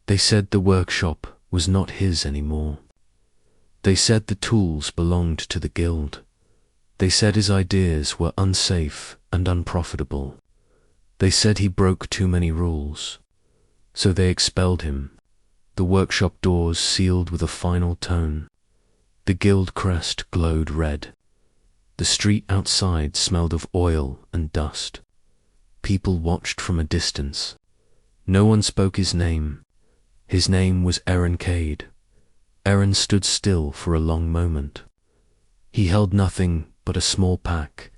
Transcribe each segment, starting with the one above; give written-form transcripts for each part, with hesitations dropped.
They said the workshop was not his anymore. They said the tools belonged to the guild. They said his ideas were unsafe and unprofitable. They said he broke too many rules. So they expelled him. The workshop doors sealed with a final tone. The guild crest glowed red. The street outside smelled of oil and dust. People watched from a distance. No one spoke his name. His name was Aaron Cade. Aaron stood still for a long moment. He held nothing but a small pack.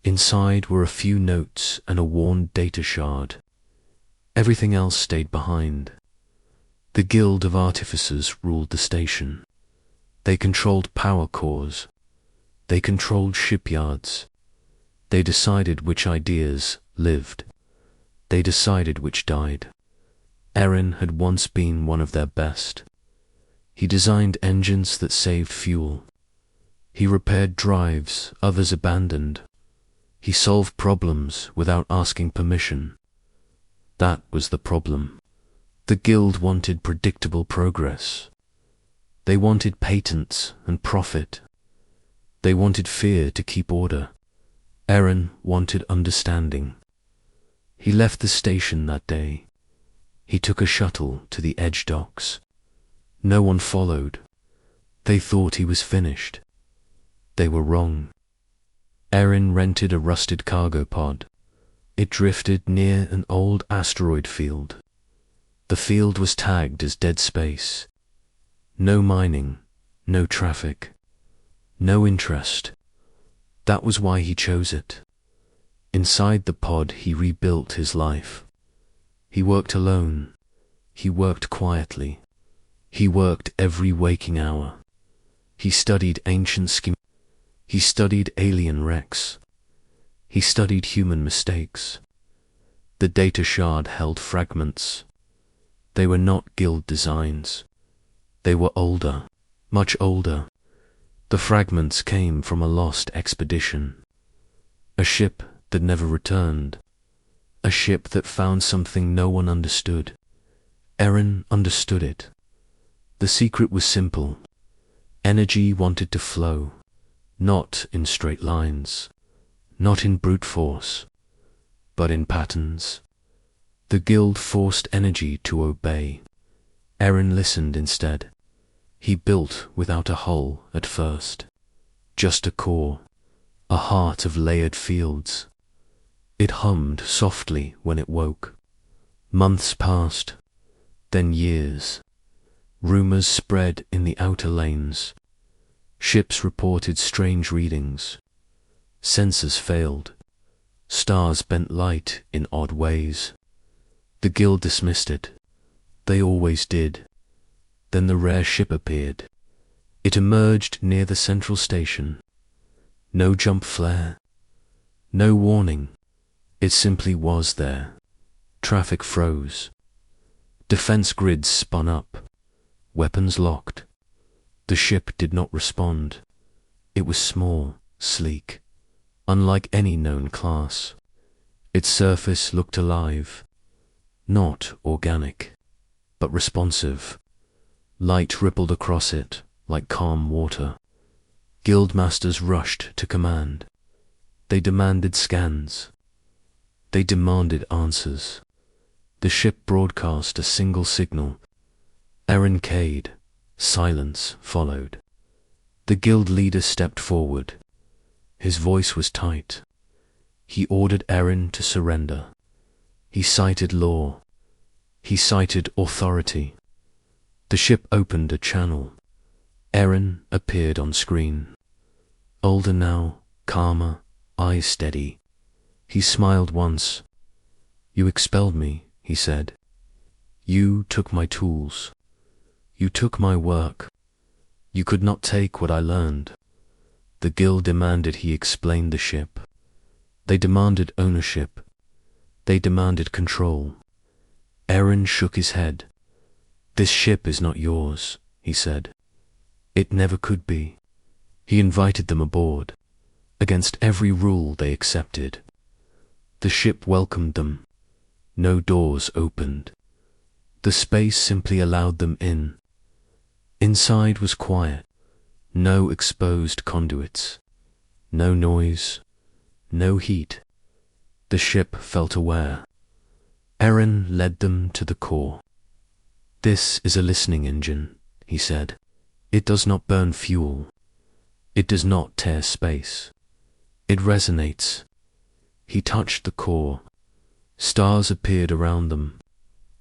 Inside were a few notes and a worn data shard. Everything else stayed behind. The Guild of Artificers ruled the station. They controlled power cores. They controlled shipyards. They decided which ideas lived. They decided which died. Aaron had once been one of their best. He designed engines that saved fuel. He repaired drives others abandoned. He solved problems without asking permission. That was the problem. The guild wanted predictable progress. They wanted patents and profit. They wanted fear to keep order. Aaron wanted understanding. He left the station that day. He took a shuttle to the edge docks. No one followed. They thought he was finished. They were wrong. Aaron rented a rusted cargo pod. It drifted near an old asteroid field. The field was tagged as dead space. No mining, no traffic, no interest. That was why he chose it. Inside the pod he rebuilt his life. He worked alone. He worked quietly. He worked every waking hour. He studied ancient schemes. He studied alien wrecks. He studied human mistakes. The data shard held fragments. They were not guild designs. They were older, much older. The fragments came from a lost expedition. A ship that never returned. A ship that found something no one understood. Aaron understood it. The secret was simple. Energy wanted to flow, not in straight lines, not in brute force, but in patterns. The guild forced energy to obey. Aaron listened instead. He built without a hull at first. Just a core, a heart of layered fields. It hummed softly when it woke. Months passed, then years. Rumors spread in the outer lanes. Ships reported strange readings. Sensors failed. Stars bent light in odd ways. The guild dismissed it. They always did. Then the rare ship appeared. It emerged near the central station. No jump flare. No warning. It simply was there. Traffic froze. Defense grids spun up. Weapons locked. The ship did not respond. It was small, sleek, unlike any known class. Its surface looked alive. Not organic, but responsive. Light rippled across it like calm water. Guildmasters rushed to command. They demanded scans. They demanded answers. The ship broadcast a single signal. Aaron Cade. Silence followed. The guild leader stepped forward. His voice was tight. He ordered Aaron to surrender. He cited law. He cited authority. The ship opened a channel. Aaron appeared on screen. Older now, calmer, eyes steady. He smiled once. "You expelled me," he said. "You took my tools. You took my work. You could not take what I learned." The guild demanded he explain the ship. They demanded ownership. They demanded control. Aaron shook his head. "This ship is not yours," he said. "It never could be." He invited them aboard. Against every rule they accepted. The ship welcomed them. No doors opened. The space simply allowed them in. Inside was quiet, no exposed conduits, no noise, no heat. The ship felt aware. Eren led them to the core. "This is a listening engine," he said. "It does not burn fuel. It does not tear space. It resonates." He touched the core. Stars appeared around them,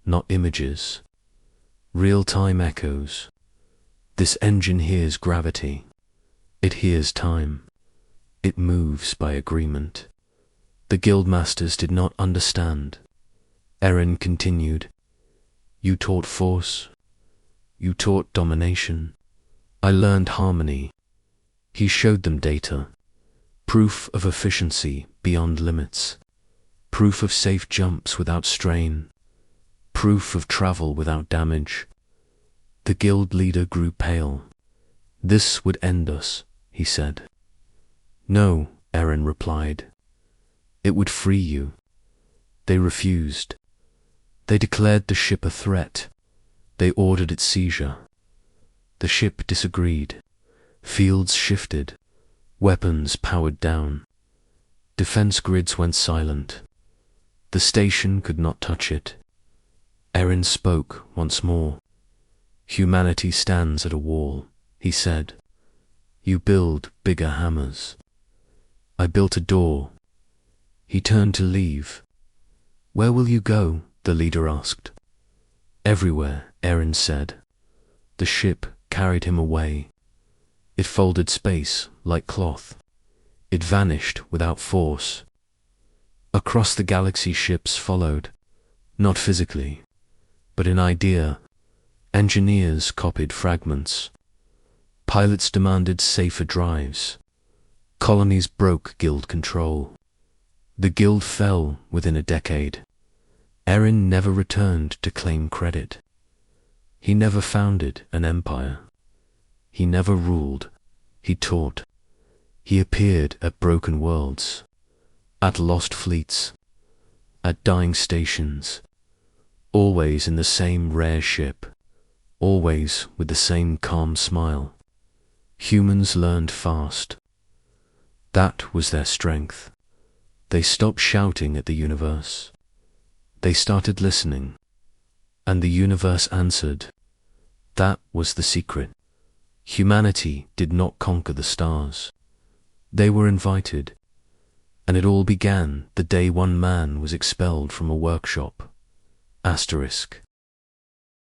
not images, real-time echoes. This engine hears gravity. It hears time. It moves by agreement. The guildmasters did not understand. Eren continued, "You taught force. You taught domination. I learned harmony." He showed them data, proof of efficiency beyond limits, proof of safe jumps without strain, proof of travel without damage. The guild leader grew pale. "This would end us," he said. "No," Eren replied. "It would free you." They refused. They declared the ship a threat. They ordered its seizure. The ship disagreed. Fields shifted. Weapons powered down. Defense grids went silent. The station could not touch it. Eren spoke once more. "Humanity stands at a wall," he said. "You build bigger hammers. I built a door." He turned to leave. "Where will you go?" the leader asked. "Everywhere," Eren said. The ship carried him away. It folded space like cloth. It vanished without force. Across the galaxy ships followed, not physically, but in idea. Engineers copied fragments. Pilots demanded safer drives. Colonies broke guild control. The guild fell within a decade. Eren never returned to claim credit. He never founded an empire. He never ruled. He taught. He appeared at broken worlds, at lost fleets, at dying stations, always in the same rare ship, always with the same calm smile. Humans learned fast. That was their strength. They stopped shouting at the universe. They started listening, and the universe answered. That was the secret. Humanity did not conquer the stars. They were invited, and it all began the day one man was expelled from a workshop. Asterisk.